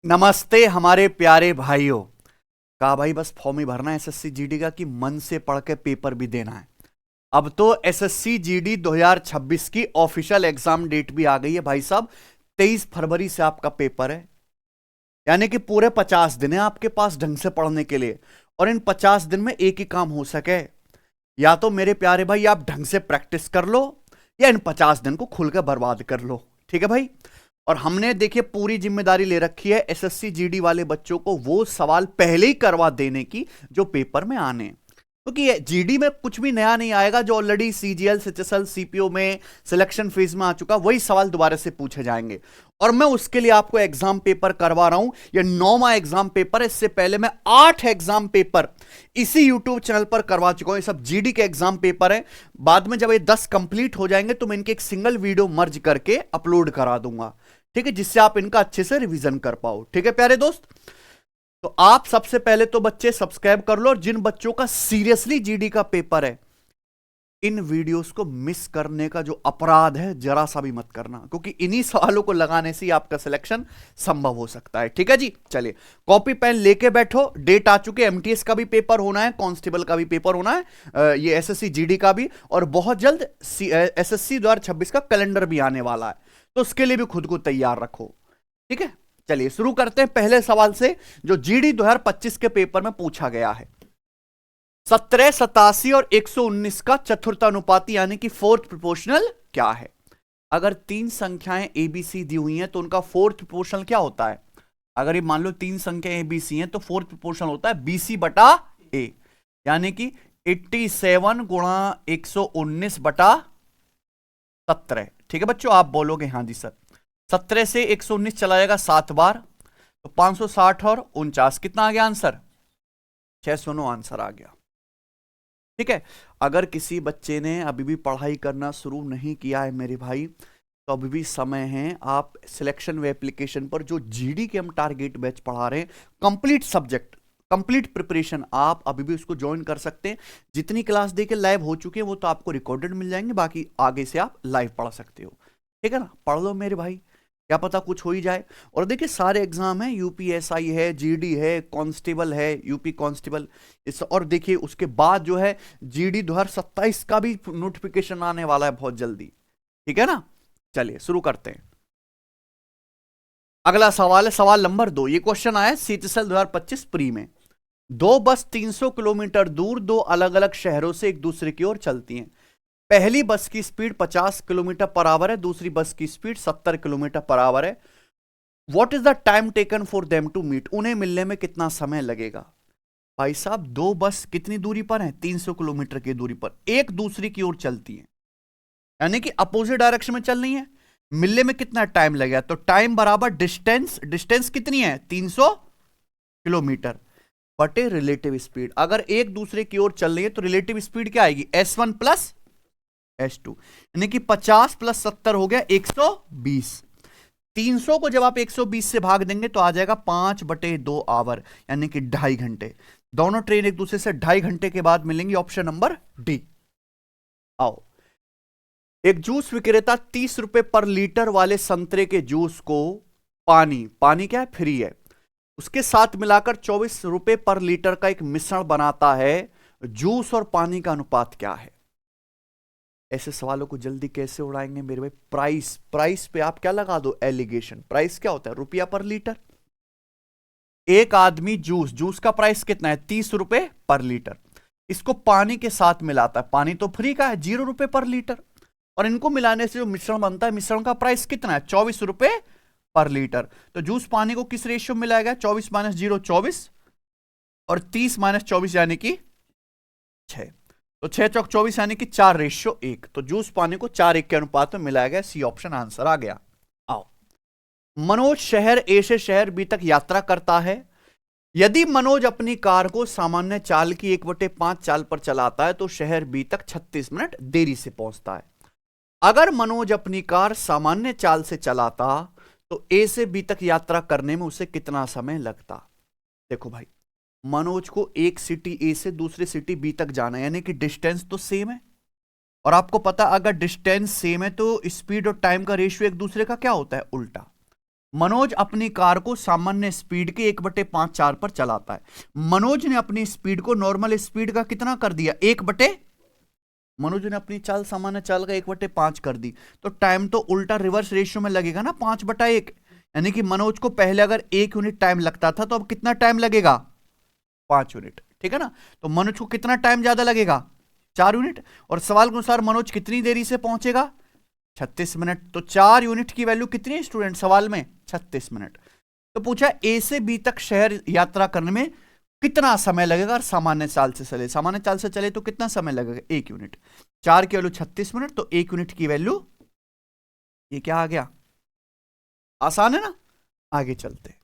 नमस्ते हमारे प्यारे भाइयों। कहा भाई बस फॉर्म ही भरना है एसएससी जीडी का कि मन से पढ़ के पेपर भी देना है। अब तो एसएससी जीडी 2026 की ऑफिशियल एग्जाम डेट भी आ गई है भाई साहब। 23 फरवरी से आपका पेपर है, यानी कि पूरे 50 दिन है आपके पास ढंग से पढ़ने के लिए। और इन 50 दिन में एक ही काम हो सके, या तो मेरे प्यारे भाई आप ढंग से प्रैक्टिस कर लो, या इन 50 दिन को खुलकर बर्बाद कर लो। ठीक है भाई। और हमने देखिए पूरी जिम्मेदारी ले रखी है एसएससी जीडी वाले बच्चों को वो सवाल पहले ही करवा देने की जो पेपर में आने, क्योंकि जीडी में कुछ भी नया नहीं आएगा। जो ऑलरेडी सीजीएल सीएचएसएल सीपीओ में सिलेक्शन फेज में आ चुका, वही सवाल दोबारा से पूछे जाएंगे। और मैं उसके लिए आपको एग्जाम पेपर करवा रहा हूं। ये 9वां एग्जाम पेपर है। इससे पहले मैं 8 एग्जाम पेपर इसी यूट्यूब चैनल पर करवा चुका हूं। ये सब जीडी के एग्जाम पेपर है। बाद में जब ये 10 कंप्लीट हो जाएंगे तो मैं इनके एक सिंगल वीडियो मर्ज करके अपलोड करा दूंगा, ठीक है, जिससे आप इनका अच्छे से रिवीजन कर पाओ। ठीक है प्यारे दोस्त। तो आप सबसे पहले तो बच्चे सब्सक्राइब कर लो, और जिन बच्चों का सीरियसली जीडी का पेपर है, इन वीडियोस को मिस करने का जो अपराध है जरा सा भी मत करना, क्योंकि इन्हीं सवालों को लगाने से ही आपका सिलेक्शन संभव हो सकता है। ठीक है जी। चलिए कॉपी पेन लेके बैठो। डेट आ चुके, एमटीएस का भी पेपर होना है, कांस्टेबल का भी पेपर होना है, ये एसएससी जीडी का भी, और बहुत जल्द एसएससी 2026 का कैलेंडर भी आने वाला है। तो उसके लिए भी खुद को तैयार रखो। ठीक है। चलिए शुरू करते हैं पहले सवाल से, जो जीडी 2025 के पेपर में पूछा गया है। 17, 87 और 119 का चतुर्थानुपाती यानी कि फोर्थ प्रोपोर्शनल क्या है? अगर 3 संख्याएं एबीसी दी हुई हैं तो उनका फोर्थ प्रोपोर्शनल क्या होता है? अगर ये मान लो 3 संख्याएं एबीसी हैं तो फोर्थ प्रोपोर्शनल होता है बीसी बटा ए, यानी कि 87 गुणा 119 बटा 17। ठीक है बच्चों, आप बोलोगे हाँ जी सर। 17 से 119 चला जाएगा 7 बार, तो 560 और 49 कितना आ गया आंसर? 609 आंसर आ गया। ठीक है। अगर किसी बच्चे ने अभी भी पढ़ाई करना शुरू नहीं किया है मेरे भाई, तो अभी भी समय है। आप सिलेक्शन वे एप्लीकेशन पर जो जीडी के हम टारगेट बैच पढ़ा रहे हैं, कंप्लीट सब्जेक्ट कंप्लीट प्रिपरेशन, आप अभी भी उसको ज्वाइन कर सकते हैं। जितनी क्लास देके लाइव हो चुके हैं वो तो आपको रिकॉर्डेड मिल जाएंगे, बाकी आगे से आप लाइव पढ़ सकते हो। ठीक है ना, पढ़ लो मेरे भाई, क्या पता कुछ हो ही जाए। और देखिए सारे एग्जाम है, यूपीएसआई है, जीडी है, कांस्टेबल है, यूपी कांस्टेबल इस, और देखिए उसके बाद जो है जीडी 2027 का भी नोटिफिकेशन आने वाला है बहुत जल्दी। ठीक है ना। चलिए शुरू करते हैं। अगला सवाल है सवाल नंबर 2। ये क्वेश्चन आया सीटीएसएल 2025 प्री में। 2 बस 300 किलोमीटर दूर 2 अलग अलग शहरों से एक दूसरे की ओर चलती हैं। पहली बस की स्पीड 50 किलोमीटर पर आवर है, दूसरी बस की स्पीड 70 किलोमीटर पर आवर है। What is the time taken for them to meet? उन्हें मिलने में कितना समय लगेगा? भाई साहब 2 बस कितनी दूरी पर है? 300 किलोमीटर की दूरी पर एक दूसरी की ओर चलती है, यानी कि अपोजिट डायरेक्शन में चल रही है। मिलने में कितना टाइम लगेगा? तो टाइम बराबर डिस्टेंस, डिस्टेंस कितनी है? 300 किलोमीटर बटे रिलेटिव स्पीड। अगर एक दूसरे की ओर चल रही है तो रिलेटिव स्पीड क्या आएगी? S1 प्लस S2, यानी कि 50 प्लस 70 हो गया 120। 300 को जब आप 120 से भाग देंगे तो आ जाएगा 5/2 आवर, यानी कि 2.5 घंटे। दोनों ट्रेन एक दूसरे से 2.5 घंटे के बाद मिलेंगी। Option number D. आओ, एक जूस विक्रेता 30 रुपए पर लीटर वाले संतरे के जूस को पानी क्या है? फ्री है, उसके साथ मिलाकर 24 रुपए पर लीटर का एक मिश्रण बनाता है। जूस और पानी का अनुपात क्या है? ऐसे सवालों को जल्दी कैसे उड़ाएंगे मेरे भाई? प्राइस पे आप क्या लगा दो? एलिगेशन। प्राइस क्या होता है? रुपया पर लीटर। एक आदमी जूस का प्राइस कितना है? 30 रुपए पर लीटर। इसको पानी के साथ मिलाता है, पानी तो फ्री का है, 0 रुपए पर लीटर। और इनको मिलाने से जो मिश्रण बनता है, मिश्रण का प्राइस कितना है? 24 रुपए पर लीटर। तो जूस पानी को किस रेशियो में मिलाएगा? 24 माइनस 0 24, और 30 माइनस 24 यानी कि 6। तो 6 चौक 24 यानी कि 4:1। तो जूस पानी को 4:1 के अनुपात में मिलाया गया। सी ऑप्शन आंसर आ गया। आओ, मनोज शहर ए से शहर बी तक यात्रा करता है। यदि मनोज अपनी कार को सामान्य चाल की 1/5 चाल पर चलाता है तो शहर बी तक 36 मिनट देरी से पहुंचता है। अगर मनोज अपनी कार सामान्य चाल से चलाता तो ए से बी तक यात्रा करने में उसे कितना समय लगता? देखो भाई, मनोज को एक सिटी ए से दूसरी सिटी बी तक जाना है, यानी कि डिस्टेंस तो सेम है। और आपको पता अगर डिस्टेंस सेम है तो स्पीड और टाइम का रेशियो एक दूसरे का क्या होता है? उल्टा। मनोज अपनी कार को सामान्य स्पीड के 1/5 पर चलाता है। मनोज ने अपनी स्पीड को नॉर्मल स्पीड का कितना कर दिया, मनोज ने अपनी चाल सामान्य चाल का 1/5 कर दी, तो टाइम तो उल्टा रिवर्स रेशियो में लगेगा ना, 5/1। यानी कि मनोज को पहले अगर 1 यूनिट टाइम लगता था तो अब कितना टाइम लगेगा, 5 यूनिट, ठीक है ना। तो मनोज को कितना टाइम ज्यादा लगेगा, 4 यूनिट। और सवाल के अनुसार मनोज कितनी देरी से पहुंचेगा, 36 मिनट। तो 4 यूनिट की वैल्यू कितनी है स्टूडेंट, सवाल में 36 मिनट। तो पूछा ए से बी तक शहर यात्रा करने में कितना समय लगेगा और सामान्य चाल से चले, सामान्य चाल से चले तो कितना समय लगेगा, 1 यूनिट। 4 की वैल्यू 36 मिनट, तो 1 यूनिट की वैल्यू ये क्या आ गया, आसान है ना। आगे चलते,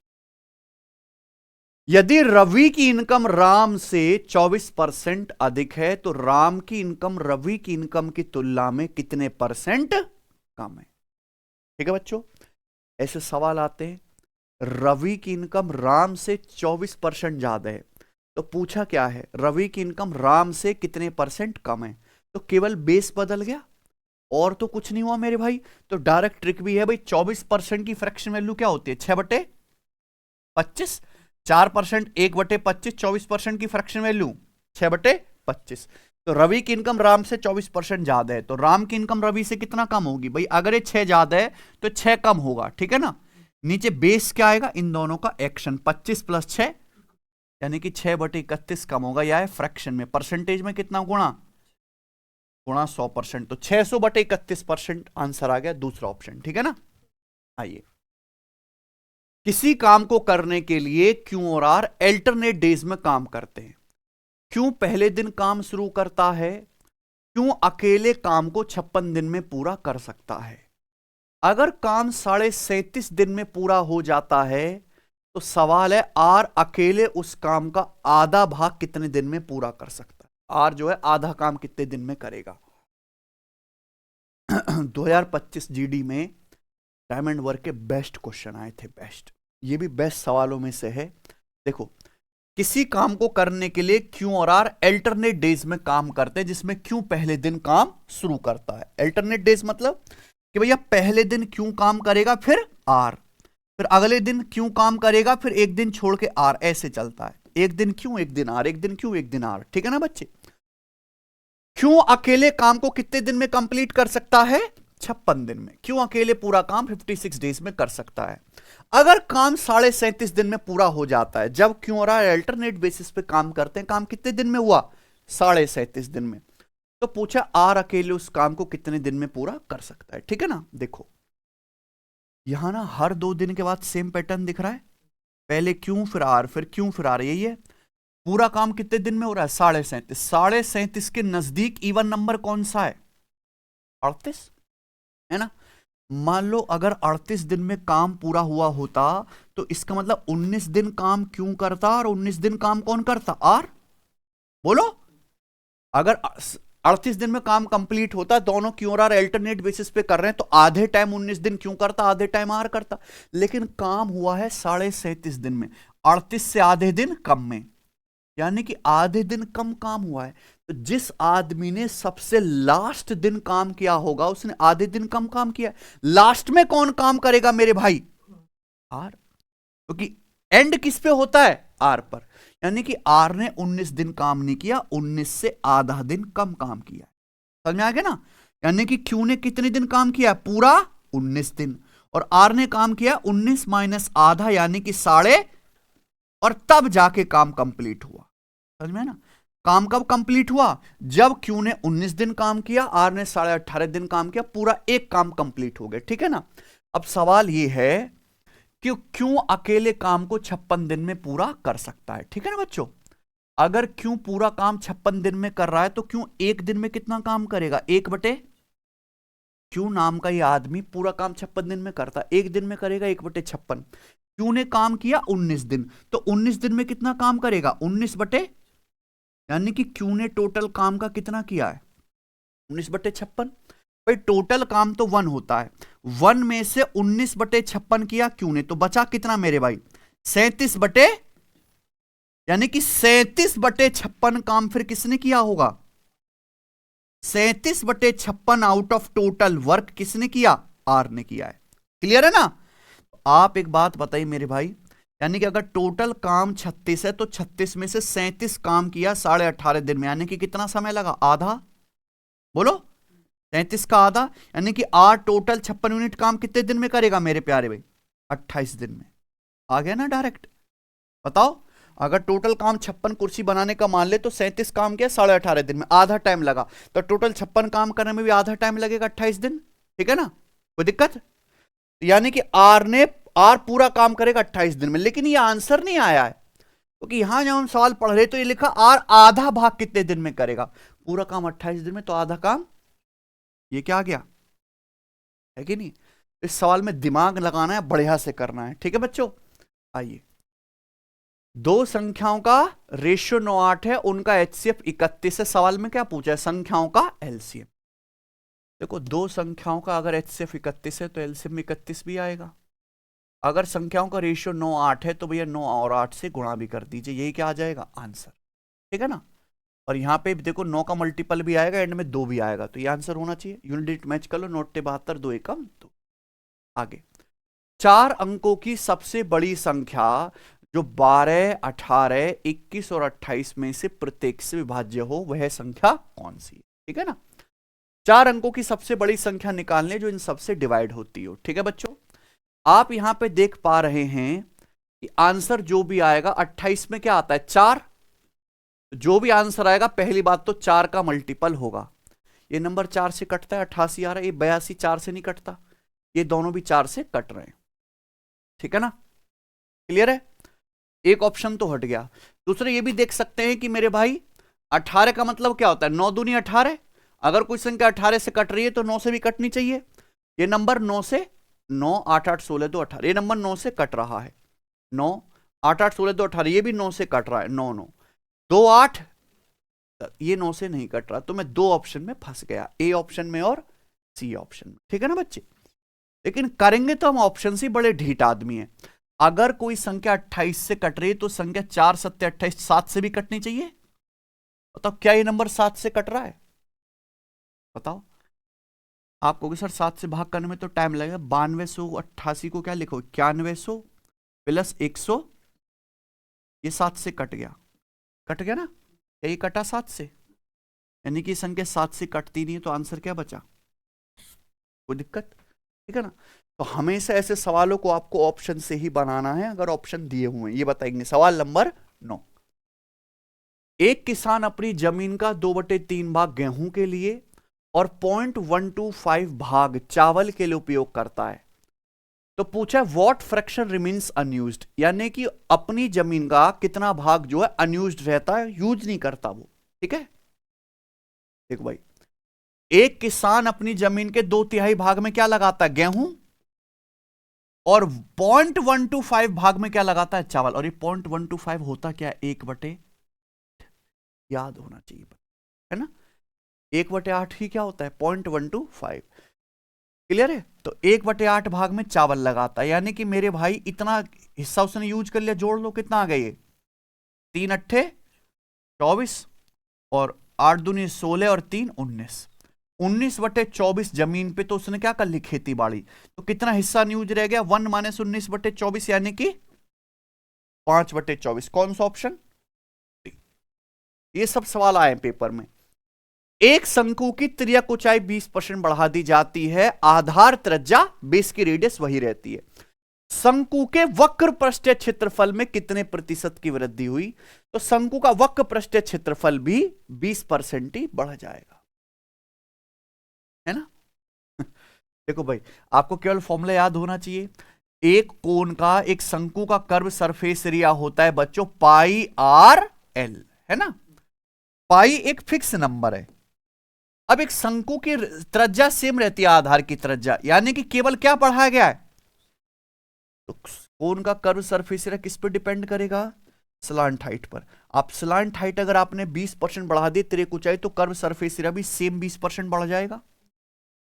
यदि रवि की इनकम राम से 24% अधिक है तो राम की इनकम रवि की इनकम की तुलना में कितने परसेंट कम है। ठीक है बच्चों, ऐसे सवाल आते हैं। रवि की इनकम राम से 24% ज्यादा है, तो पूछा क्या है, रवि की इनकम राम से कितने परसेंट कम है। तो केवल बेस बदल गया और तो कुछ नहीं हुआ मेरे भाई। तो डायरेक्ट ट्रिक भी है भाई, 24% की फ्रैक्शन वैल्यू क्या होती है, 6/25। 4% 1/25, 24% की फ्रैक्शन वैल्यू 6/25। तो रवि की इनकम राम से 24% ज्यादा है, तो राम की इनकम रवि से कितना कम होगी भाई, अगर ये 6 ज्यादा है तो 6 कम होगा, ठीक है ना। नीचे बेस क्या आएगा, इन दोनों का एक्शन, 25 + 6 यानी कि 6/31 कम होगा, या है फ्रैक्शन में, परसेंटेज में कितना गुणा 100%। तो 600/31% आंसर आ गया, दूसरा ऑप्शन, ठीक है ना। आइए, किसी काम को करने के लिए क्यू और आर अल्टरनेट डेज में काम करते हैं। क्यों पहले दिन काम शुरू करता है, क्यों अकेले काम को 56 दिन में पूरा कर सकता है। अगर काम 37.5 दिन में पूरा हो जाता है तो सवाल है आर अकेले उस काम का आधा भाग कितने दिन में पूरा कर सकता है। आर जो है आधा काम कितने दिन में करेगा। 2025 जीडी में डायमंड वर्क के बेस्ट क्वेश्चन आए थे, बेस्ट, ये भी बेस्ट सवालों में से है। देखो, किसी काम को करने के लिए क्यू और आर अल्टरनेट डेज में काम करते हैं, जिसमें क्यू पहले दिन काम शुरू करता है। अल्टरनेट डेज मतलब कि भैया पहले दिन क्यू काम करेगा, फिर आर, फिर अगले दिन क्यू काम करेगा, फिर एक दिन छोड़ के आर, ऐसे चलता है। एक दिन क्यू, एक दिन आर, एक दिन क्यू, एक दिन आर, ठीक है ना बच्चे। क्यों अकेले काम को कितने दिन में कंप्लीट कर सकता है, 56 दिन में। क्यों अकेले पूरा काम 56 डेज में कर सकता है। अगर काम 37.5 दिन में पूरा हो जाता है, जब क्यों और आर अल्टरनेट बेसिस पे काम करते हैं, काम कितने दिन में हुआ, 37.5 दिन में, तो पूछा आर अकेले उस काम को कितने दिन में पूरा कर सकता है, ठीक है ना। देखो यहां ना हर 2 दिन के बाद सेम पैटर्न दिख रहा है, पहले क्यों फिर आर, फिर क्यों फिर आर, यही है। पूरा काम कितने दिन में हो रहा है, 37.5। 37.5 के नजदीक इवन नंबर कौन सा है, 38 है ना। मान लो अगर 38 दिन में काम पूरा हुआ होता तो इसका मतलब 19 दिन काम क्यों करता और 19 दिन काम कौन करता, आर। बोलो, अगर 38 दिन में काम कंप्लीट होता, दोनों क्यों और आर अल्टरनेट बेसिस पे कर रहे हैं, तो आधे टाइम 19 दिन क्यों करता, आधे टाइम आर करता। लेकिन काम हुआ है 37.5 दिन में, 38 से आधे दिन कम में, यानी कि आधे दिन कम काम हुआ है। तो जिस आदमी ने सबसे लास्ट दिन काम किया होगा उसने आधे दिन कम काम किया। लास्ट में कौन काम करेगा मेरे भाई, आर, क्योंकि एंड किस पे होता है, आर पर। यानी कि आर ने 19 दिन काम नहीं किया, 19 से आधा दिन कम काम किया। समझ में आ गया ना। यानी कि क्यू ने कितने दिन काम किया, पूरा 19 दिन, और आर ने काम किया 19 माइनस आधा यानी कि 1.5, और तब जाके काम कंप्लीट हुआ। समझ में ना। काम कब कंप्लीट हुआ, जब क्यू ने 19 दिन काम किया, आर ने 18.5 दिन काम किया, पूरा एक काम कंप्लीट हो गया, ठीक है ना। अब सवाल यह है कि क्यों अकेले काम को 56 दिन में पूरा कर सकता है, ठीक है ना बच्चों। अगर क्यों पूरा काम 56 दिन में कर रहा है तो क्यों एक दिन में कितना काम करेगा, 1/, क्यों नाम का यह आदमी पूरा काम 56 दिन में करता, एक दिन में करेगा 1/56। क्यों ने काम किया 19 दिन, तो 19 दिन में कितना काम करेगा, 19/, यानी कि क्यू ने टोटल काम का कितना किया है, 19/56। भाई टोटल काम तो 1 होता है, 1 में से 19/56 किया क्यू ने, तो बचा कितना मेरे भाई, 37 यानी कि 37/56 काम फिर किसने किया होगा, 37/56 आउट ऑफ टोटल वर्क किसने किया, आर ने किया है। क्लियर है ना। आप एक बात बताइए मेरे भाई, यानी कि अगर टोटल काम 36 है तो 36 में से 37 काम किया 18.5 दिन में, यानी कि कितना समय लगा? आधा। बोलो, 37 का आधा, यानी कि 8 टोटल 56 यूनिट काम कितने दिन में करेगा मेरे प्यारे भाई? 28 दिन में। आ गया ना डायरेक्ट? बताओ, अगर टोटल काम 56 कुर्सी बनाने का मान ले तो 37 काम किया 18.5 दिन में, आधा टाइम लगा, तो टोटल 56 काम करने में भी आधा टाइम लगेगा, 28 दिन। ठीक है ना, कोई दिक्कत? यानी कि आर पूरा काम करेगा 28 दिन में। लेकिन ये आंसर नहीं आया है, क्योंकि यहां जब हम सवाल पढ़ रहे तो ये लिखा आर आधा भाग कितने दिन में करेगा? पूरा काम 28 दिन में, तो आधा काम ये क्या आ गया? है कि नहीं? इस सवाल में दिमाग लगाना है, बढ़िया से करना है। ठीक है बच्चों, आइए। दो संख्याओं का रेशियो 9:8 है, उनका एचसीएफ 31 है। सवाल में क्या पूछा है? संख्याओं का एलसीएम। देखो, दो संख्याओं का अगर एचसीएफ 31 है तो एलसीएम 31 भी आएगा। अगर संख्याओं का रेशियो 9:8 है तो भैया 9 और 8 से गुणा भी कर दीजिए, यही क्या आ जाएगा? आंसर। ठीक है ना? और यहां पे देखो 9 का मल्टीपल भी आएगा, एंड में 2 भी आएगा, तो ये आंसर होना चाहिए। यूनिट डिजिट मैच कर लो, 9×72, 2 एकम 2। आगे, 4 अंकों की सबसे बड़ी संख्या जो 12, 18, 21 और 28 में से प्रत्येक से विभाज्य हो, वह संख्या कौन सी है? ठीक है ना? 4 अंकों की सबसे बड़ी संख्या निकालने जो इन सबसे डिवाइड होती हो। ठीक है बच्चों, आप यहां पे देख पा रहे हैं कि आंसर जो भी आएगा 28 में क्या आता है? 4। जो भी आंसर आएगा, पहली बात तो 4 का मल्टीपल होगा। ये नंबर 4 से कटता है, 88 आ रहा है। ये 82 4 से नहीं कटता, ये दोनों भी 4 से कट रहे हैं। ठीक है ना? क्लियर है? एक ऑप्शन तो हट गया। दूसरे ये भी देख सकते हैं कि मेरे भाई 18 का मतलब क्या होता है? 9 दूनी 18। अगर कोई संख्या 18 से कट रही है तो 9 से भी कटनी चाहिए। ये नंबर 9 से 9, 8 8 16 2 18, ये नंबर 9 से कट रहा है। 9 8 8 16 2 18, ये भी 9 से कट रहा है। 9 9 2 8, ये 9 से नहीं कट रहा, तो मैं 2 ऑप्शन में फंस गया, ए ऑप्शन में और सी ऑप्शन में। ठीक है ना बच्चे? लेकिन करेंगे तो हम ऑप्शन से बड़े ढीठ आदमी हैं। अगर कोई संख्या 28 से कट रही है तो संख्या 4 7 28 7 से भी कटनी चाहिए। बताओ, क्या ये नंबर 7 से कट रहा है? बताओ। आप कहोगे सर 7 से भाग करने में तो टाइम लगेगा। 9288 को क्या लिखो? 9100 प्लस 100, ये 7 से कट गया। कट गया ना? यही कटा 7 से, यानी कि संख्या 7 से कटती नहीं है, तो आंसर क्या बचा? कोई दिक्कत? ठीक है ना? तो हमेशा ऐसे सवालों को आपको ऑप्शन से ही बनाना है, अगर ऑप्शन दिए हुए हैं। ये बताएंगे। सवाल नंबर 9, एक किसान अपनी जमीन का 2/3 भाग गेहूं के लिए और 0.125 भाग चावल के लिए उपयोग करता है। तो पूछा व्हाट फ्रैक्शन रिमेन्स अनयूज्ड, यानी कि अपनी जमीन का कितना भाग जो है अनयूज्ड रहता है, यूज नहीं करता वो। ठीक है? देखो भाई, एक किसान अपनी जमीन के 2/3 भाग में क्या लगाता है? गेहूं, और 0.125 भाग में क्या लगाता है? चावल। और ये 0.125 होता क्या है? 1/8। याद होना चाहिए, है ना? 1/8 ही क्या होता है? 0.125। क्लियर है? तो 1/8 भाग में चावल लगाता है, यानी कि मेरे भाई इतना हिस्सा उसने यूज कर लिया। जोड़ लो, कितना आ गया? ये 3 अट्ठे 24 और 8 दूनी 16 और 3 19। 19/24 जमीन पे तो उसने क्या कर ली? खेती बाड़ी। तो कितना हिस्सा न्यूज रह गया? 1 - 19/24, यानी कि 5/24। कौन सा ऑप्शन? ये सब सवाल आए पेपर में। एक शंकु की तिर्यक ऊंचाई 20% बढ़ा दी जाती है, आधार त्रिज्या बेस की रेडियस वही रहती है। शंकु के वक्र पृष्ठीय क्षेत्रफल में कितने प्रतिशत की वृद्धि हुई? तो शंकु का वक्र पृष्ठीय क्षेत्रफल भी 20% ही बढ़ जाएगा, है ना? देखो भाई, आपको केवल फॉर्मूला याद होना चाहिए। एक कोण का, एक शंकु का कर्व सरफेस एरिया होता है बच्चों पाई आर एल, है ना? पाई एक फिक्स नंबर है। अब एक शंकु की त्रिज्या सेम रहती है आधार की त्रिज्या, यानी कि केवल क्या बढ़ाया गया है? तो कोण का कर्व सरफेस एरिया किस पर डिपेंड करेगा? स्लांट हाइट पर। आप स्लांट हाइट अगर आपने 20% बढ़ा दी तिर्यक ऊंचाई, तो कर्व सरफेस एरिया भी सेम 20% बढ़ जाएगा।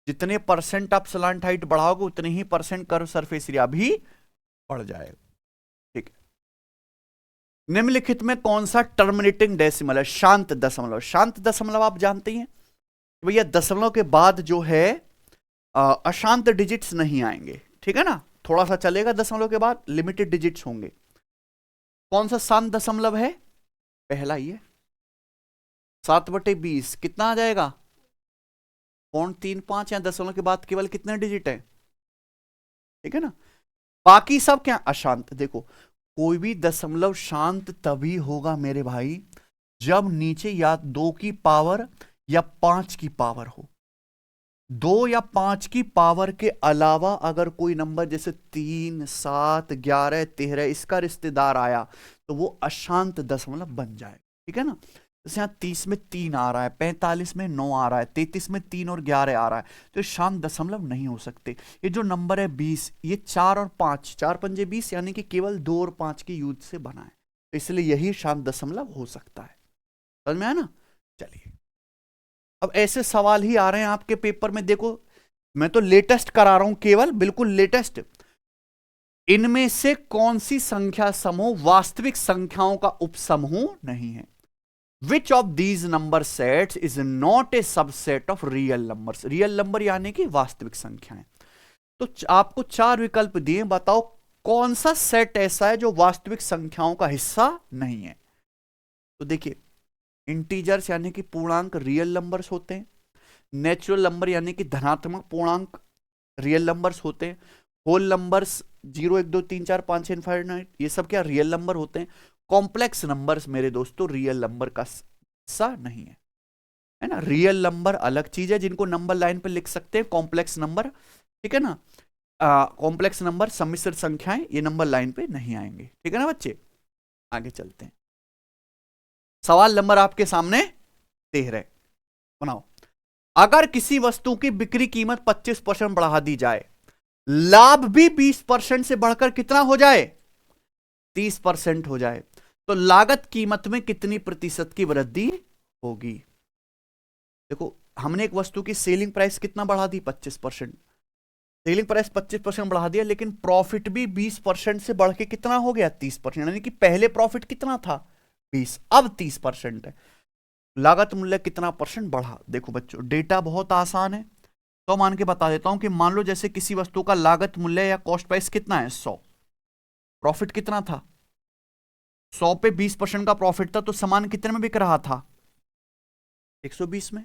जितने परसेंट आप स्लांट हाइट बढ़ाओगे उतने ही परसेंट कर्व सरफेस एरिया भी बढ़ जाएगा। ठीक है? निम्नलिखित में कौन सा टर्मिनेटिंग डेसिमल है? शांत दशमलव। शांत दशमलव आप जानते हैं भैया, दशमलव के बाद जो है अशांत डिजिट्स नहीं आएंगे। ठीक है ना? थोड़ा सा चलेगा दशमलव के बाद, लिमिटेड डिजिट्स होंगे। कौन सा शांत दशमलव है? पहला ही है। 7/20 कितना आ जाएगा? 0.35। या दशमलव के बाद केवल कितने डिजिट है? ठीक है ना। बाकी सब क्या अशांत। देखो कोई भी दशमलव शांत तभी होगा मेरे भाई जब नीचे या 2 की पावर या 5 की पावर हो। 2 या 5 की पावर के अलावा अगर कोई नंबर जैसे 3, 7, 11, 13 इसका रिश्तेदार आया तो वो अशांत दशमलव बन जाए। ठीक है ना। जैसे यहाँ 30 में 3 आ रहा है, 45 में 9 आ रहा है, 33 में 3 और 11 आ रहा है, तो ये शांत दशमलव नहीं हो सकते। ये जो नंबर है 20, ये 4 और 5, 4 पंजे 20, यानी कि केवल 2 और 5 के यूज से बना है, तो इसलिए यही शांत दशमलव हो सकता है। समझ में आया ना। चलिए अब ऐसे सवाल ही आ रहे हैं आपके पेपर में। देखो मैं तो लेटेस्ट करा रहा हूं, केवल बिल्कुल लेटेस्ट। इनमें से कौन सी संख्या समूह वास्तविक संख्याओं का उपसमूह नहीं है? Which of these number sets is not a subset of real numbers? Real number यानी कि वास्तविक संख्याएं। तो आपको 4 विकल्प दिए, बताओ कौन सा सेट ऐसा है जो वास्तविक संख्याओं का हिस्सा नहीं है। तो देखिए इंटीजर्स यानी कि पूर्णांक रियल नंबर्स होते हैं, नेचुरल नंबर यानी कि धनात्मक पूर्णांक रियल नंबर्स होते हैं, होल नंबर्स 0, 1, 2, 3, 4, 5, 6, 7, 8 ये सब क्या रियल नंबर होते हैं। कॉम्प्लेक्स नंबर्स मेरे दोस्तों रियल नंबर का हिस्सा नहीं है ना। रियल नंबर अलग चीज है जिनको नंबर लाइन पे लिख सकते हैं, कॉम्प्लेक्स नंबर, ठीक है ना। कॉम्प्लेक्स नंबर सम्मिश्र संख्याएं ये नंबर लाइन पे नहीं आएंगे। ठीक है ना बच्चे, आगे चलते हैं। सवाल नंबर आपके सामने 13 बनाओ। अगर किसी वस्तु की बिक्री कीमत 25% बढ़ा दी जाए, लाभ भी 20% से बढ़कर कितना हो जाए? 30% हो जाए, तो लागत कीमत में कितनी प्रतिशत की वृद्धि होगी? देखो हमने एक वस्तु की सेलिंग प्राइस कितना बढ़ा दी? 25%। सेलिंग प्राइस 25% बढ़ा दिया, लेकिन प्रॉफिट भी 20% से बढ़ के कितना हो गया? 30%। यानी कि पहले प्रॉफिट कितना था? 20, अब 30% है। लागत मूल्य कितना परसेंट बढ़ा? देखो बच्चों डेटा बहुत आसान है, तो मान के बता देता हूं कि मान लो जैसे किसी वस्तु का लागत मूल्य या कॉस्ट प्राइस कितना है? 100। प्रॉफिट कितना था? 100 पे 20% का प्रॉफिट था, तो सामान कितने में बिक रहा था? 120 में।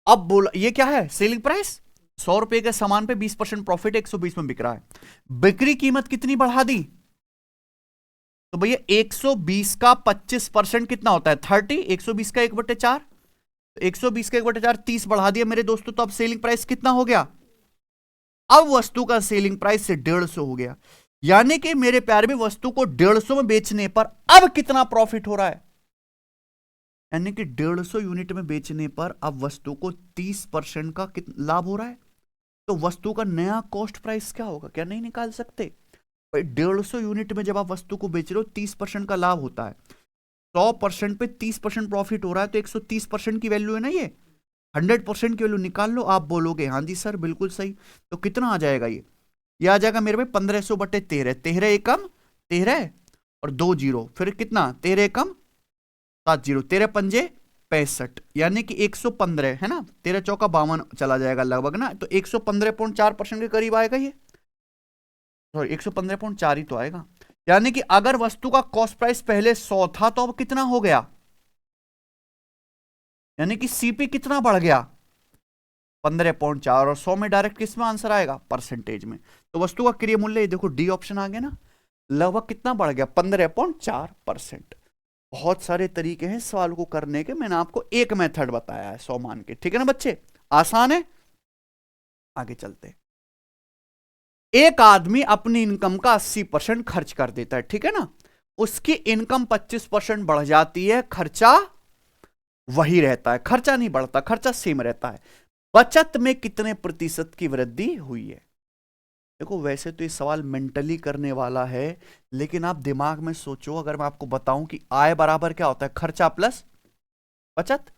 अब बोला ये क्या है? Selling price. 100 रुपए के सामान पे 20% प्रॉफिट, 120 में बिक रहा है। बिक्री कीमत कितनी बढ़ा दी? तो भैया 120 का 25% कितना होता है? 30। 120 का 1/4, 120 का 1/4 30 बढ़ा दिया मेरे दोस्तों, तो अब सेलिंग प्राइस कितना हो गया? अब वस्तु का सेलिंग प्राइस से 150 हो गया। यानी कि मेरे प्यारे में वस्तु को 150 में बेचने पर अब कितना प्रॉफिट हो रहा है? यानी कि 150 यूनिट में बेचने पर अब वस्तु को 30% का लाभ हो रहा है। तो वस्तु का नया कॉस्ट प्राइस क्या होगा? क्या नहीं निकाल सकते? 150 यूनिट में जब आप वस्तु को बेच रहे हो 30% का लाभ होता है, 100% पे 30% प्रॉफिट हो रहा है, तो 130% की वैल्यू है ना ये। 100% की वैल्यू निकाल लो। आप बोलोगे हाँ जी सर बिल्कुल सही, तो कितना आ जाएगा? ये आ जाएगा मेरे भाई 1500/13। 13 एकम 13 और 2 जीरो, फिर कितना? 13 एकम 7 जीरो, 13 पंजे 65, यानी कि 115 है ना। 13 चौका 52 चला जाएगा लगभग ना, तो 115.4% के करीब आएगा ये। सॉरी 115.4 ही तो आएगा। यानी कि अगर वस्तु का कॉस्ट प्राइस पहले 100 था, तो अब कितना हो गया? यानी कि सीपी कितना बढ़ गया? 15.4। और 100 में डायरेक्ट किस में आंसर आएगा? परसेंटेज में। तो वस्तु का क्रय मूल्य, ये देखो डी ऑप्शन आ गया ना, लगभग कितना बढ़ गया? 15.4%। बहुत सारे तरीके हैं सवाल को करने के, मैंने आपको एक मेथड बताया है 100 मान के। ठीक है ना बच्चे, आसान है। आगे चलते हैं। एक आदमी अपनी इनकम का 80% खर्च कर देता है, ठीक है ना। उसकी इनकम 25% बढ़ जाती है, खर्चा वही रहता है, खर्चा नहीं बढ़ता, खर्चा सेम रहता है। बचत में कितने प्रतिशत की वृद्धि हुई है? देखो वैसे तो ये सवाल मेंटली करने वाला है, लेकिन आप दिमाग में सोचो। अगर मैं आपको बताऊं कि आय बराबर क्या होता है? खर्चा प्लस बचत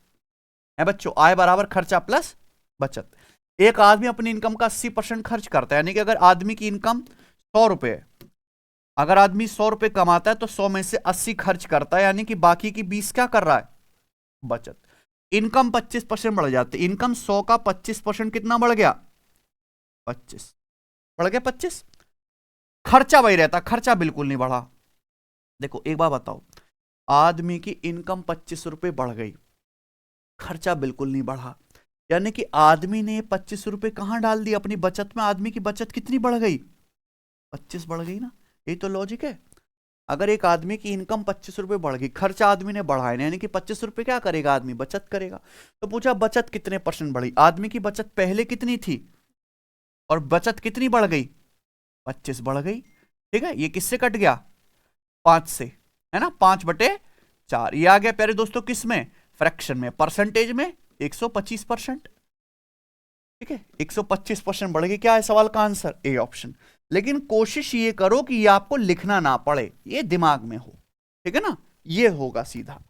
है बच्चों। आय बराबर खर्चा प्लस बचत। एक आदमी अपनी इनकम का 80% खर्च करता है, यानी कि अगर आदमी की इनकम 100 रुपए है, अगर आदमी 100 रुपए कमाता है तो 100 में से 80 खर्च करता है, यानी कि बाकी की 20 क्या कर रहा है? बचत। इनकम 25% बढ़ जाती है। इनकम 100 का 25% कितना बढ़ गया? 25 बढ़ गया 25। खर्चा वही रहता, खर्चा बिल्कुल नहीं बढ़ा। देखो एक बात बताओ, आदमी की इनकम 25 रुपए बढ़ गई, खर्चा बिल्कुल नहीं बढ़ा, यानी कि आदमी ने 25 रुपए कहां डाल दी अपनी बचत में, आदमी की बचत कितनी बढ़ गई, 25 बढ़ गई ना। ये तो लॉजिक है। अगर एक आदमी की इनकम 25 रुपए बढ़ गई, खर्चा आदमी ने बढ़ाया, यानी कि 25 रुपए क्या करेगा आदमी, बचत करेगा। तो पूछा बचत कितने % बढ़ी, आदमी की बचत पहले कितनी थी और बचत कितनी बढ़ गई, 25 बढ़ गई। ठीक है, ये किससे कट गया, 5 से, है ना, 5/4। ये आ गया प्यारे दोस्तों किस में, फ्रैक्शन में, परसेंटेज में 125%। ठीक है, 125% बढ़ गई। क्या है सवाल का आंसर, ए ऑप्शन। लेकिन कोशिश ये करो कि ये आपको लिखना ना पड़े, ये दिमाग में हो। ठीक है ना, ये होगा सीधा।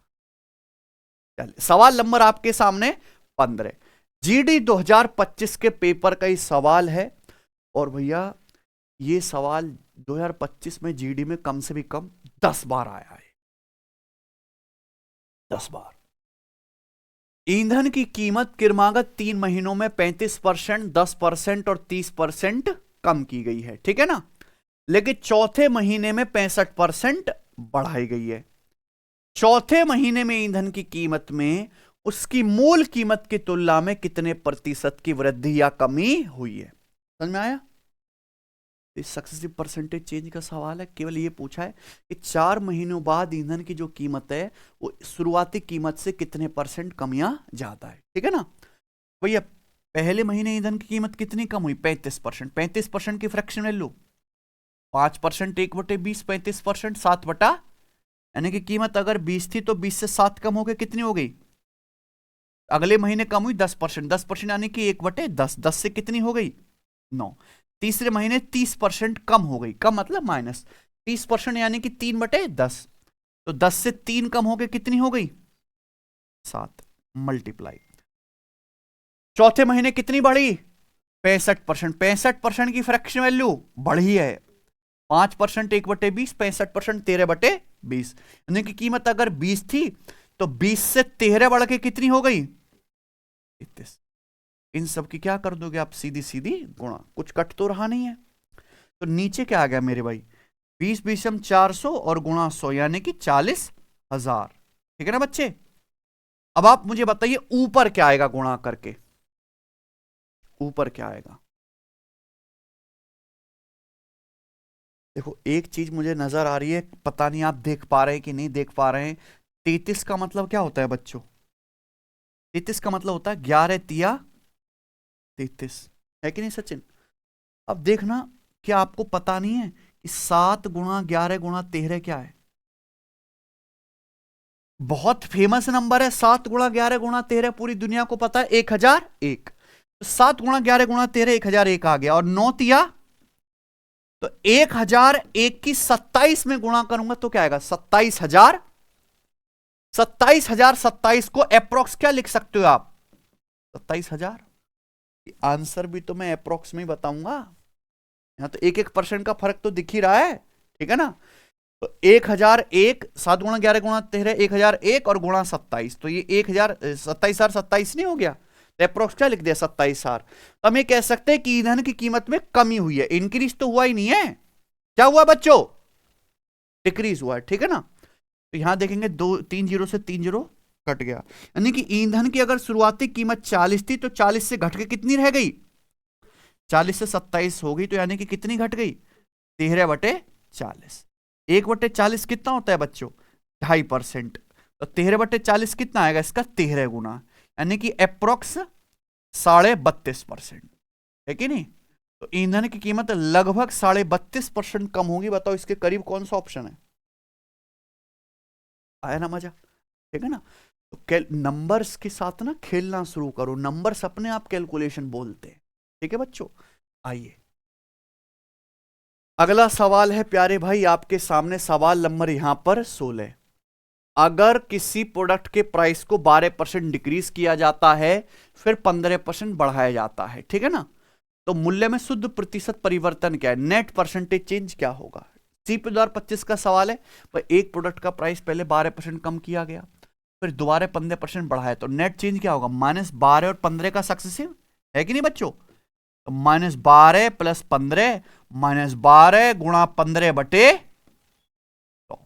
चलिए सवाल नंबर आपके सामने 15, जीडी 2025 के पेपर का ही सवाल है। और भैया ये सवाल 2025 में जीडी में कम से भी कम 10 बार आया है, 10 बार। ईंधन की कीमत क्रमागत 3 महीनों में 35%, 10% और 30% कम की गई है। ठीक है ना, लेकिन चौथे महीने में 65% बढ़ाई गई है। चौथे महीने में ईंधन की कीमत में उसकी मूल कीमत की तुलना में कितने % की वृद्धि या कमी हुई है। समझ में आया, सक्सेसिव परसेंटेज चेंज का सवाल है, केवल ये पूछा है कि 4 महीनों बाद ईंधन की जो कीमत है वो शुरुआती कीमत से कितने % कमियां जाता है। ठीक है ना भैया, पहले महीने ईंधन की कीमत कितनी कम हुई, 35%। 35% की फ्रैक्शन वैल्यू 5%, 1/20, 35%, 7 यानी कि कीमत अगर 20 थी तो 20 से 7 कम हो गई, कितनी हो गई, अगले महीने कम हुई 10%, 10% यानी कि 1/10, 10 से कितनी हो गई, 9। तीसरे महीने 30% कम हो गई, कम मतलब माइनस, 30% यानी कि 3/10, तो 10 से 3 कम हो गए, कितनी हो गई, 7, मल्टीप्लाई। चौथे महीने कितनी बढ़ी, 65%, 65% की फ्रैक्शन वैल्यू बढ़ी है, 5% 1/20, 65% 13/20, यानी कि कीमत अगर 20 थी तो 20 से 13 बढ़ के कितनी हो गई, 33। इन सब की क्या कर दोगे आप, सीधी सीधी गुणा, कुछ कट तो रहा नहीं है। तो नीचे क्या आ गया मेरे भाई, 20 20 400 और गुणा 100 यानी कि 40,000। ठीक है ना बच्चे, अब आप मुझे बताइए ऊपर क्या आएगा गुणा करके, ऊपर क्या आएगा। देखो एक चीज मुझे नजर आ रही है, पता नहीं आप देख पा रहे हैं कि नहीं देख पा रहे हैं। 33 का मतलब क्या होता है बच्चों, 33 का मतलब होता है 11 तिया 33, है कि नहीं सचिन। अब देखना, क्या आपको पता नहीं है कि 7 गुणा 11 गुणा 13 क्या है, बहुत फेमस नंबर है। 7 गुणा 11 गुणा 13 पूरी दुनिया को पता है, 1001। तो 7 गुणा 11 गुणा 13 1001 आ गया, और 9 तिया तो 1001 की 27 में गुणा करूंगा तो क्या आएगा, 27,000। 27,027 को अप्रोक्स क्या लिख सकते हो आप, 27,000। आंसर भी तो मैं अप्रोक्स में ही बताऊंगा, यहां तो 1-1% का फर्क तो दिख ही रहा है। ठीक है ना, तो 1001, 7 गुणा 11 गुणा 13 1001 और गुणा 27, तो ये 27,027 नहीं हो गया, तो अप्रोक्स क्या लिख दिया, 27,000। तो हम ये कह सकते हैं कि ईंधन की कीमत में कमी हुई है, इंक्रीज तो हुआ ही नहीं है। क्या हुआ बच्चों, डिक्रीज हुआ है। ठीक है ना, तो यहां देखेंगे 3 जीरो से 3 जीरो कट गया, यानी कि ईंधन की अगर शुरुआती कीमत 40 थी तो 40 से घट के कितनी रह गई, 40 से 27 हो गई, तो यानी कि कितनी घट गई, 13/40। 1/40 कितना होता है बच्चों, 2.5%, तो 13/40 कितना आएगा इसका, 13 गुना, यानी कि अप्रोक्स 32.5%, है कि नहीं। तो ईंधन की कीमत लगभग 32.5% कम होगी। बताओ इसके करीब कौन सा ऑप्शन है, आया ना मजा। ठीक है ना, तो नंबर्स के साथ ना खेलना शुरू करो, नंबर्स अपने आप कैलकुलेशन बोलते हैं। ठीक है बच्चों, आइए अगला सवाल है प्यारे भाई आपके सामने, सवाल नंबर यहां पर 16। अगर किसी प्रोडक्ट के प्राइस को 12% डिक्रीज किया जाता है फिर 15% बढ़ाया जाता है, ठीक है ना, तो मूल्य में शुद्ध प्रतिशत परिवर्तन क्या है, नेट परसेंटेज चेंज क्या होगा। CP 2025 का सवाल है, पर एक प्रोडक्ट का प्राइस पहले 12% कम किया गया, फिर दोबारा 15% बढ़ाया, तो नेट चेंज क्या होगा, -12 और 15 का सक्सेसिव, है कि नहीं बच्चों। तो -12 + 15 -12 गुणा 15 बटे 100,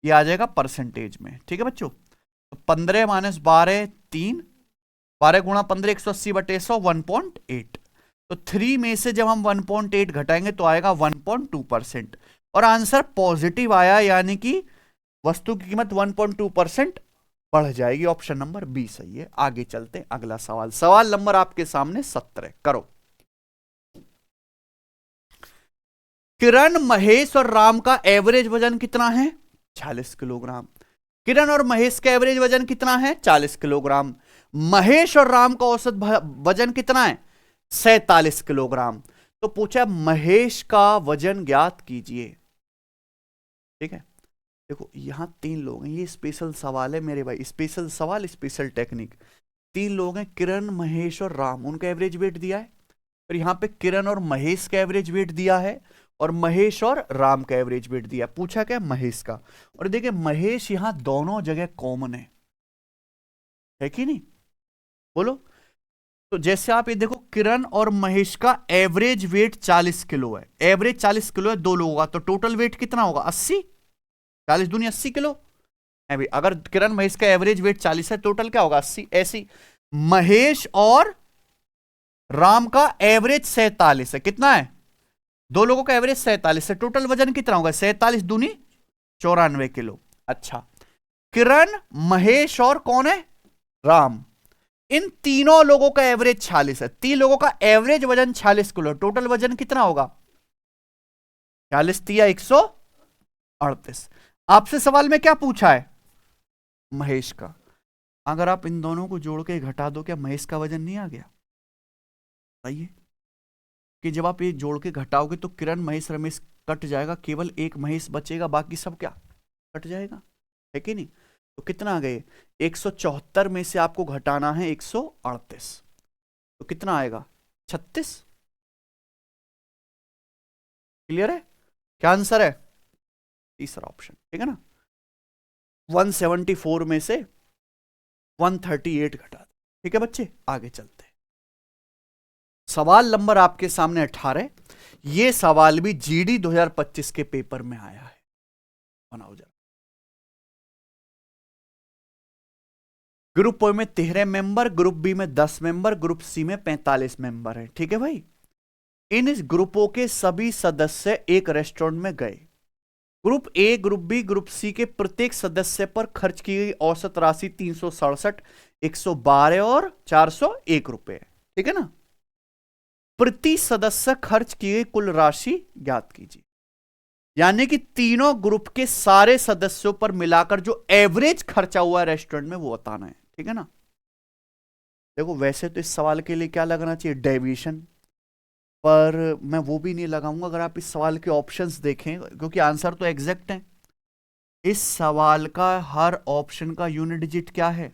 ये आ जाएगा परसेंटेज में। ठीक है बच्चों, तो 15 - 12 3, 12 गुणा 15 180 बटे 100 1.8। तो 3 में से जब हम 1.8 घटाएंगे तो आएगा 1.2%, और आंसर पॉजिटिव आया, यानी कि वस्तु की कीमत 1.2% बढ़ जाएगी। ऑप्शन नंबर बी सही है। आगे चलते हैं, अगला सवाल, सवाल नंबर आपके सामने 17 करो। किरण, महेश और राम का एवरेज वजन कितना है? 40 किलोग्राम। किरण और महेश का एवरेज वजन कितना है? 40 किलोग्राम। महेश और राम का औसत वजन कितना है? 47 किलोग्राम। तो पूछा महेश का वजन ज्ञात कीजिए। ठीक है, देखो यहां 3 लोग हैं, ये स्पेशल सवाल है मेरे भाई, स्पेशल सवाल स्पेशल टेक्निक। 3 लोग हैं, किरण, महेश और राम, उनका एवरेज वेट दिया है। और यहां पे किरण और महेश का एवरेज वेट दिया है, और महेश और राम का एवरेज वेट दिया। पूछा क्या? महेश का। और देखिए महेश यहां दोनों जगह कॉमन है कि नहीं? बोलो। तो जैसे आप ये देखो, किरण और महेश का एवरेज वेट 40 किलो है, एवरेज 40 किलो है दो लोगों का, तो टोटल वेट कितना होगा? 80। 40 दूनी 80 किलो। अगर किरण महेश का एवरेज वेट 40 है, टोटल क्या होगा? 80। ऐसी महेश और राम का एवरेज 47 है, कितना है? दो लोगों का एवरेज 47 है, टोटल वजन कितना होगा? 47 दूनी 94 किलो। अच्छा, किरण, महेश और कौन है? राम। इन तीनों लोगों का एवरेज 46 है, 3 लोगों का एवरेज वजन 46 किलो, टोटल वजन कितना होगा? 40 तिया 138। आपसे सवाल में क्या पूछा है? महेश का। अगर आप इन दोनों को जोड़ के घटा दो, क्या महेश का वजन नहीं आ गया? बताइए कि जब आप ये जोड़ के घटाओगे तो किरण, महेश, रमेश कट जाएगा, केवल एक महेश बचेगा, बाकी सब क्या कट जाएगा, है कि नहीं? तो कितना आ गए? 174 में से आपको घटाना है 138, तो कितना आएगा? 36। क्लियर है? क्या आंसर है? तीसरा ऑप्शन, ठीक है ना। 174 में से 138 घटा दो। ठीक है बच्चे, आगे चलते हैं। सवाल नंबर आपके सामने 18। ये सवाल भी जीडी 2025 के पेपर में आया है, बनाओ जरा। ग्रुप ए में 13 मेंबर, ग्रुप बी में 10 मेंबर, ग्रुप सी में 45 मेंबर है। ठीक है भाई, इन ग्रुपों के सभी सदस्य एक रेस्टोरेंट में गए। Group A, group B, group C के प्रत्येक सदस्य पर खर्च की गई औसत राशि 367, 112 और 401 रुपए। ठीक है ना। प्रति सदस्य खर्च की गई कुल राशि ज्ञात कीजिए। यानी कि तीनों ग्रुप के सारे सदस्यों पर मिलाकर जो एवरेज खर्चा हुआ है रेस्टोरेंट में, वो बताना है। ठीक है ना। देखो वैसे तो इस सवाल के लिए क्या लगना चाहिए? डेविएशन, पर मैं वो भी नहीं लगाऊंगा अगर आप इस सवाल के ऑप्शंस देखें, क्योंकि आंसर तो एग्जैक्ट है। इस सवाल का हर ऑप्शन का यूनिट डिजिट क्या है?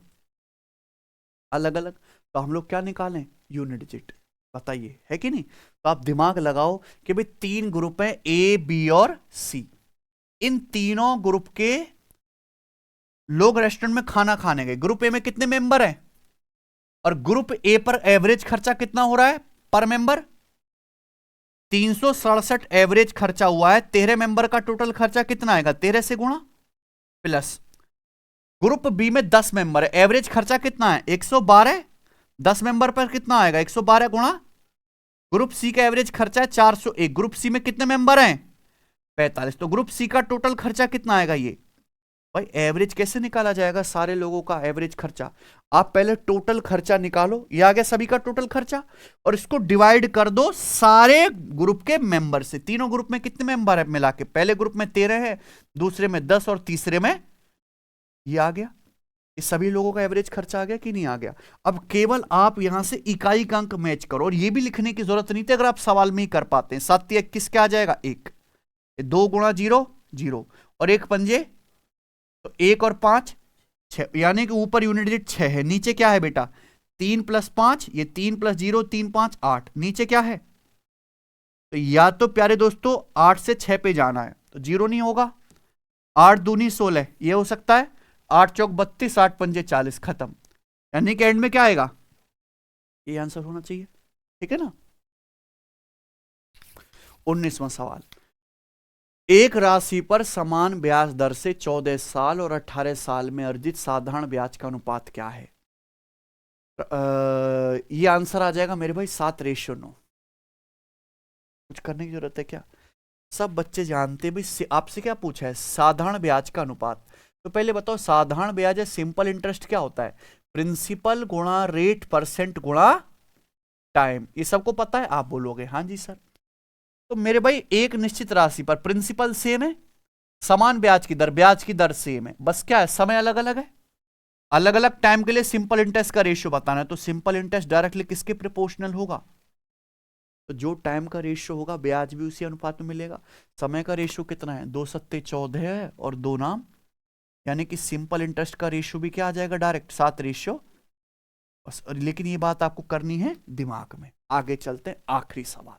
अलग अलग। तो हम लोग क्या निकालें? Unit digit. बताइए, है कि नहीं? तो आप दिमाग लगाओ कि भाई 3 ग्रुप हैं, ए, बी और सी। इन तीनों ग्रुप के लोग रेस्टोरेंट में खाना खाने गए। ग्रुप ए में कितने मेंबर हैं? और ग्रुप ए पर एवरेज खर्चा कितना हो रहा है पर मेंबर? 367 एवरेज खर्चा हुआ है। 13 मेंबर का टोटल खर्चा कितना आएगा? 13 से गुणा प्लस। ग्रुप बी में 10 मेंबर है, एवरेज खर्चा कितना है? 112। 10 मेंबर पर कितना आएगा? 112 गुणा। ग्रुप सी का एवरेज खर्चा है 401। ग्रुप सी में कितने मेंबर हैं? 45। तो ग्रुप सी का टोटल खर्चा कितना आएगा? ये भाई एवरेज कैसे निकाला जाएगा? सारे लोगों का एवरेज खर्चा। आप पहले टोटल खर्चा निकालो, ये आ गया सभी का टोटल खर्चा, और इसको डिवाइड कर दो सारे ग्रुप के मेंबर से। तीनों ग्रुप में कितने मेंबर है मिला के? पहले ग्रुप में 13 है, दूसरे में 10 और तीसरे में ये आ गया। ये सभी लोगों का एवरेज खर्चा आ गया कि नहीं आ गया? अब केवल आप यहां से इकाई का अंक मैच करो, और ये भी लिखने की जरूरत नहीं थी अगर आप सवाल में ही कर पाते हैं। 7 या 21 क्या आ जाएगा? 1। 2 गुणा 0 0, और 1 पंजे तो 1 और 5 6, यानी कि ऊपर यूनिट डिजिट 6 है, नीचे क्या है बेटा? 3 + 5, ये 3 + 0 3 5 8, नीचे क्या है? तो या तो प्यारे दोस्तों 8 से 6 पे जाना है, तो 0 नहीं होगा। 8 दूनी 16, ये हो सकता है। 8 चौक 32, 8 पंजे 40, खत्म। यानी कि एंड में क्या आएगा? ये आंसर होना चाहिए। ठीक है ना। 19वां सवाल, एक राशि पर समान ब्याज दर से 14 साल और 18 साल में अर्जित साधारण ब्याज का अनुपात क्या है? ये आंसर आ जाएगा मेरे भाई 7:9। कुछ करने की जरूरत है क्या? सब बच्चे जानते हैं भाई, आपसे क्या पूछा है, साधारण ब्याज का अनुपात। तो पहले बताओ, साधारण ब्याज है सिंपल इंटरेस्ट क्या होता है? प्रिंसिपल गुणा रेट परसेंट गुणा टाइम। ये सबको पता है? आप बोलोगे हाँ जी सर। तो मेरे भाई एक निश्चित राशि पर प्रिंसिपल सेम है, समान ब्याज की दर सेम है, बस क्या है, समय अलग अलग है। अलग अलग टाइम के लिए सिंपल इंटरेस्ट का रेशियो बताना है, तो सिंपल इंटरेस्ट डायरेक्टली किसके प्रोपोर्शनल होगा? तो जो टाइम का रेशियो होगा ब्याज भी उसी अनुपात में मिलेगा। समय का रेशियो कितना है? 2 सत्ते 14 है और 2 नाम, यानी कि सिंपल इंटरेस्ट का रेशियो भी क्या आ जाएगा? डायरेक्ट 7:। बस, लेकिन ये बात आपको करनी है दिमाग में। आगे चलते हैं, आखिरी सवाल,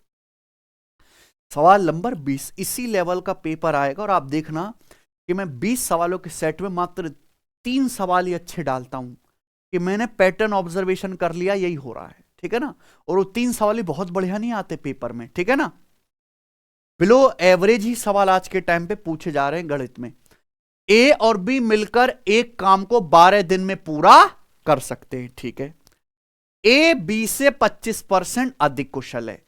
सवाल नंबर 20। इसी लेवल का पेपर आएगा और आप देखना कि मैं 20 सवालों के सेट में मात्र 3 सवाल ही अच्छे डालता हूं, कि मैंने पैटर्न ऑब्जर्वेशन कर लिया, यही हो रहा है, ठीक है ना। और वो 3 सवाल ही बहुत बढ़िया नहीं आते पेपर में, ठीक है ना। बिलो एवरेज ही सवाल आज के टाइम पे पूछे जा रहे हैं गणित में। ए और बी मिलकर एक काम को 12 दिन में पूरा कर सकते हैं, ठीक है। ए बी से 25% अधिक कुशल है।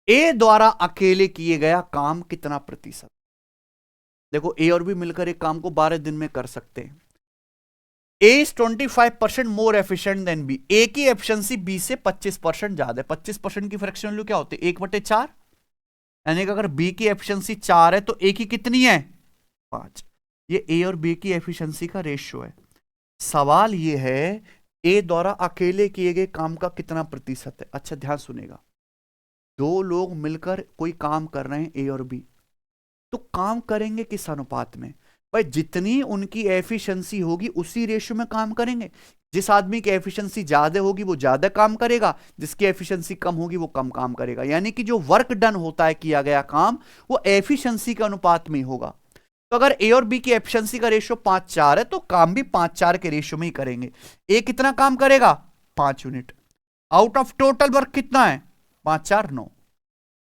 ए द्वारा अकेले किए गया काम कितना प्रतिशत? देखो, ए और बी मिलकर एक काम को 12 दिन में कर सकते हैं। A is 25% more efficient than B. A की एफिशिएंसी बी से 25% ज्यादा है। 25% की फ्रैक्शन वैल्यू क्या होती है? 1/4। यानी कि अगर बी की एफिशिएंसी 4 है तो ए की कितनी है? 5। ये ए और बी की एफिशिएंसी का रेशियो है। सवाल ये है, ए द्वारा अकेले किए गए काम का कितना प्रतिशत है? अच्छा ध्यान सुनेगा, 2 लोग मिलकर कोई काम कर रहे हैं ए और बी, तो काम करेंगे किस अनुपात में? भाई जितनी उनकी एफिशिएंसी होगी उसी रेशियो में काम करेंगे। जिस आदमी की एफिशिएंसी ज्यादा होगी वो ज्यादा काम करेगा, जिसकी एफिशिएंसी कम होगी वो कम काम करेगा। यानी कि जो वर्क डन होता है, किया गया काम, वो एफिशिएंसी के अनुपात में ही होगा। तो अगर ए और बी की एफिशिएंसी का रेशियो 5:4 है तो काम भी 5:4 के रेशियो में ही करेंगे। ए कितना काम करेगा? 5 unit. Out of total work कितना है? 5×4 9।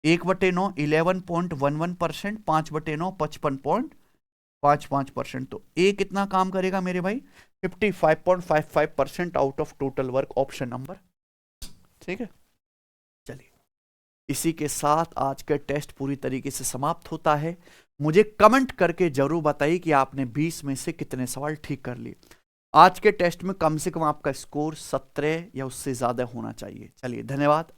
1/9 11.11%, 5/9 55.55%। तो ए कितना काम करेगा मेरे भाई? 55.55% out of total work, option number, ठीक है। चलिए, इसी के साथ आज का टेस्ट पूरी तरीके से समाप्त होता है। मुझे कमेंट करके जरूर बताइए कि आपने 20 में से कितने सवाल ठीक कर लिए। आज के टेस्ट में कम से कम आपका स्कोर 17 या उससे ज्यादा होना चाहिए। चलिए, धन्यवाद।